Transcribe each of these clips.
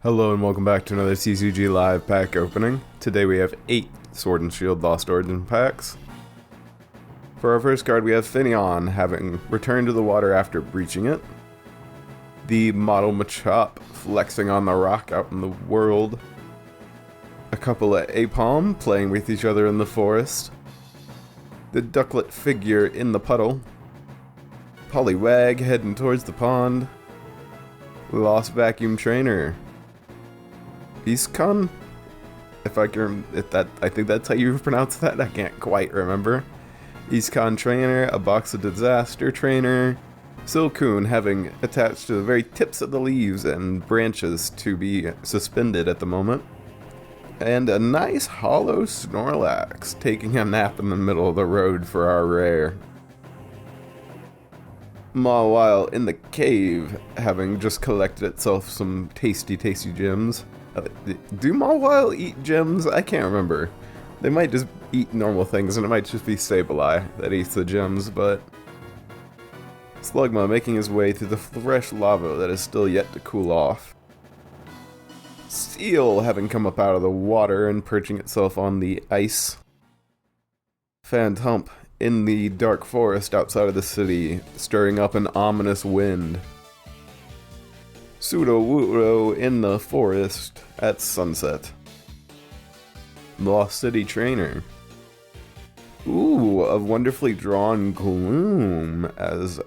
Hello and welcome back to another TCG Live pack opening. Today we have 8 Sword and Shield Lost Origin packs. For our first card we have Finneon, having returned to the water after breaching it. The Model Machop, flexing on the rock out in the world. A couple of Aipom, playing with each other in the forest. The Ducklet figure in the puddle. Poliwag heading towards the pond. Lost Vacuum Trainer. Beastcon? I think that's how you pronounce that. I can't quite remember. Beastcon Trainer, a box of Disaster Trainer, Silcoon having attached to the very tips of the leaves and branches to be suspended at the moment, and a nice hollow Snorlax taking a nap in the middle of the road for our rare. Mawile in the cave, having just collected itself some tasty gems. Do Mawile eat gems? I can't remember. They might just eat normal things, and it might just be Sableye that eats the gems, but... Slugma making his way through the fresh lava that is still yet to cool off. Seal having come up out of the water and perching itself on the ice. Phantump in the dark forest outside of the city, stirring up an ominous wind. Sudowoodo in the forest at sunset. Lost City Trainer. Ooh, a wonderfully drawn gloom as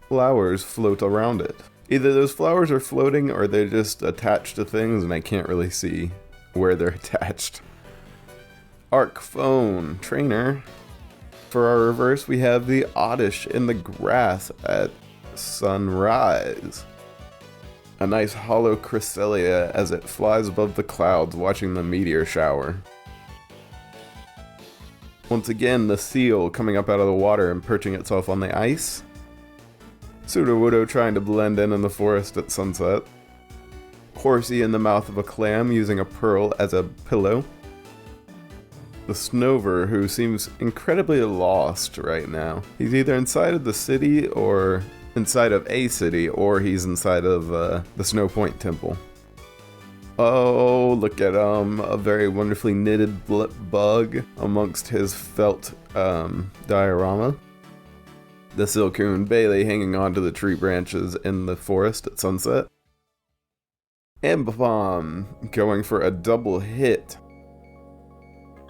flowers float around it. Either those flowers are floating or they're just attached to things and I can't really see where they're attached. Arc Phone Trainer. For our reverse, we have the Oddish in the grass at sunrise. A nice hollow Cresselia as it flies above the clouds watching the meteor shower. Once again, the seal coming up out of the water and perching itself on the ice. Sudowoodo trying to blend in the forest at sunset. Horsey in the mouth of a clam using a pearl as a pillow. The Snover, who seems incredibly lost right now. He's either inside of the city or inside of a city, or he's inside of the Snow Point Temple. Oh, look at him. A very wonderfully knitted blip bug amongst his felt diorama. The Silcoon Bailey hanging onto the tree branches in the forest at sunset. Aipom going for a double hit.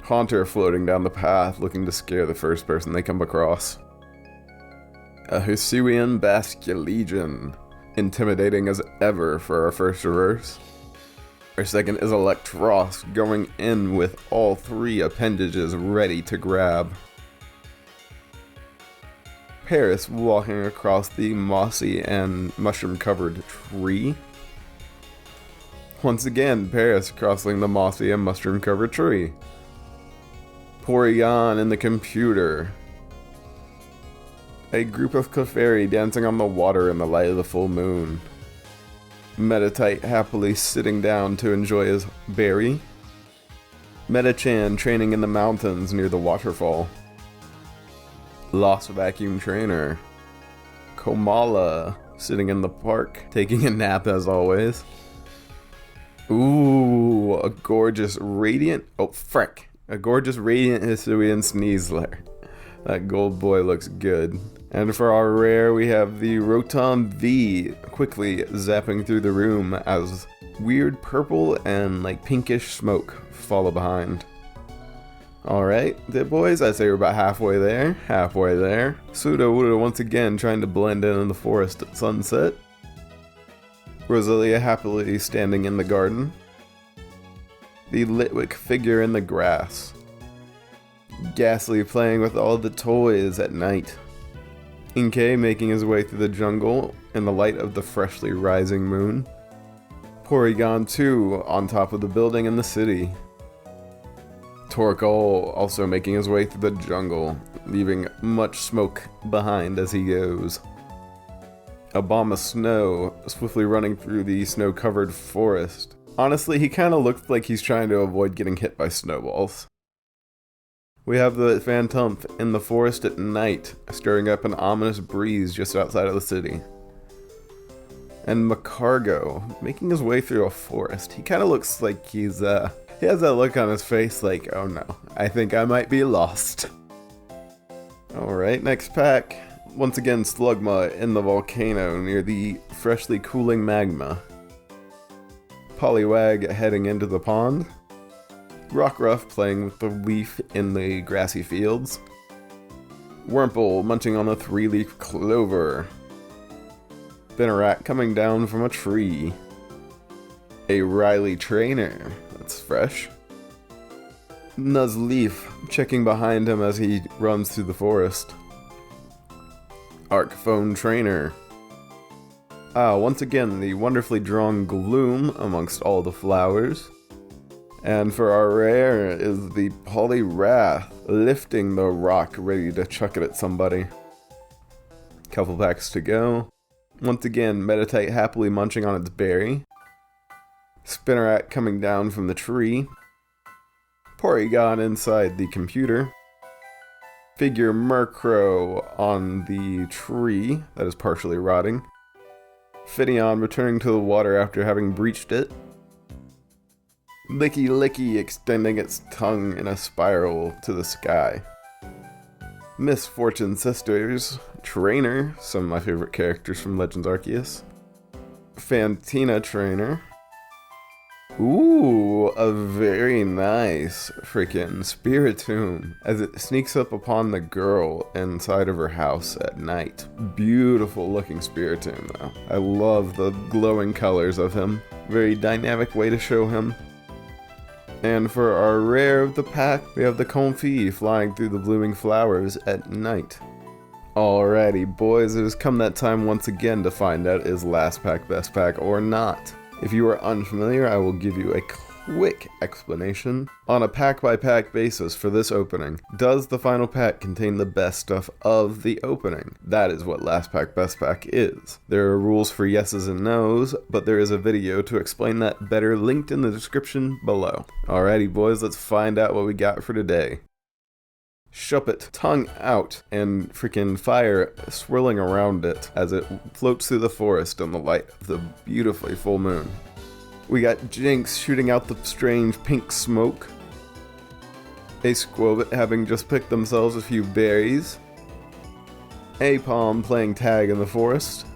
Haunter floating down the path looking to scare the first person they come across. A Hisuian Basculegion, intimidating as ever for our first reverse. Our second is Electros, going in with all 3 appendages ready to grab. Paris walking across the mossy and mushroom-covered tree. Once again, Paris crossing the mossy and mushroom-covered tree. Porygon in the computer. A group of Clefairy dancing on the water in the light of the full moon. Metatite happily sitting down to enjoy his berry. Metachan training in the mountains near the waterfall. Lost Vacuum Trainer. Komala sitting in the park, taking a nap as always. Ooh, a gorgeous radiant... Oh, frick. A gorgeous radiant Hisuian Sneasler. That gold boy looks good. And for our rare, we have the Rotom V quickly zapping through the room as weird purple and like pinkish smoke follow behind. Alright, boys, I'd say we're about halfway there. Sudowoodo once again trying to blend in the forest at sunset. Rosalia happily standing in the garden. The Litwick figure in the grass. Ghastly playing with all the toys at night. Inkay making his way through the jungle in the light of the freshly rising moon. Porygon 2 on top of the building in the city. Torkoal also making his way through the jungle, leaving much smoke behind as he goes. A bomb of snow swiftly running through the snow-covered forest. Honestly, he kind of looked like he's trying to avoid getting hit by snowballs. We have the Phantump in the forest at night, stirring up an ominous breeze just outside of the city. And Macargo, making his way through a forest. He kind of looks like he has that look on his face like, oh no, I think I might be lost. Alright, next pack. Once again, Slugma in the volcano near the freshly cooling magma. Poliwag heading into the pond. Rockruff playing with the leaf in the grassy fields. Wurmple munching on a 3-leaf clover. Spinarak coming down from a tree. A Riley trainer, that's fresh. Nuzleaf checking behind him as he runs through the forest. Arcphone trainer. Once again, the wonderfully drawn Gloom amongst all the flowers. And for our rare is the Poliwrath, lifting the rock, ready to chuck it at somebody. Couple packs to go. Once again, Meditite happily munching on its berry. Spinarak coming down from the tree. Porygon inside the computer. Figure Murkrow on the tree that is partially rotting. Finneon returning to the water after having breached it. Licky Licky extending its tongue in a spiral to the sky. Misfortune Sisters, Trainer, some of my favorite characters from Legends Arceus. Fantina Trainer. Ooh, a very nice freaking Spiritomb as it sneaks up upon the girl inside of her house at night. Beautiful looking Spiritomb though. I love the glowing colors of him. Very dynamic way to show him. And for our rare of the pack, we have the Comfey flying through the blooming flowers at night. Alrighty boys, it has come that time once again to find out is last pack best pack or not. If you are unfamiliar, I will give you a quick explanation. On a pack-by-pack basis for this opening, does the final pack contain the best stuff of the opening? That is what last pack best pack is. There are rules for yeses and nos, but there is a video to explain that better linked in the description below. Alrighty boys, let's find out what we got for today. Shuppet, tongue out, and freaking fire swirling around it as it floats through the forest in the light of the beautifully full moon. We got Jinx shooting out the strange pink smoke. A Squobit having just picked themselves a few berries. Aipom playing tag in the forest.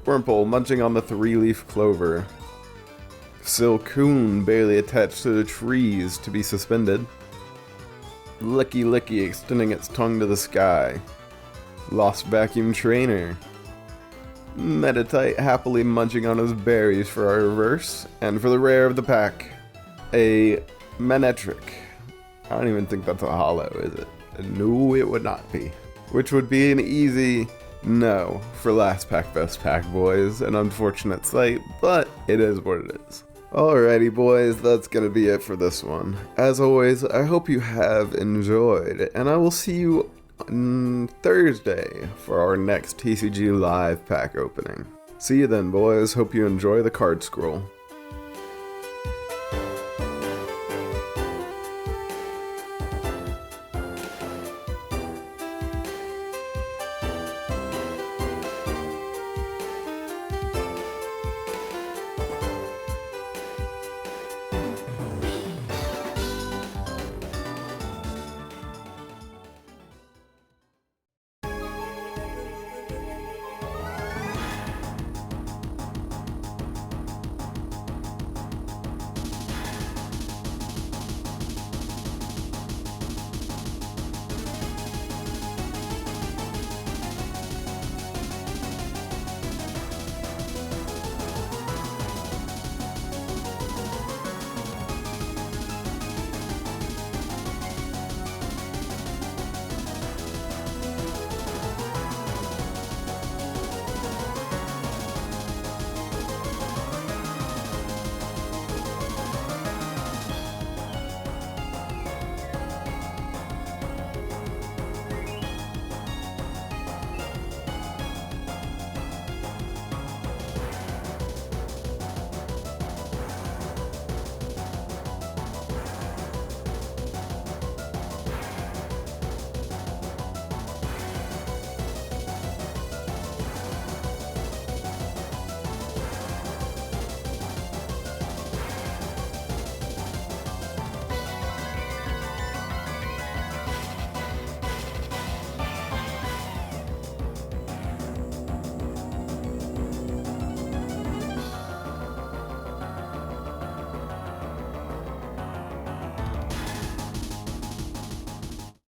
Wurmple munching on the 3-leaf clover. Silcoon barely attached to the trees to be suspended. Licky Licky extending its tongue to the sky. Lost Vacuum Trainer. Meditite happily munching on his berries for our reverse. And for the rare of the pack, a Manectric. I don't even think that's a holo, is it? No, it would not be. Which would be an easy no for last pack best pack, boys. An unfortunate sight, but it is what it is. Alrighty boys, that's gonna be it for this one. As always, I hope you have enjoyed, and I will see you on Thursday for our next TCG Live pack opening. See you then boys, hope you enjoy the card scroll.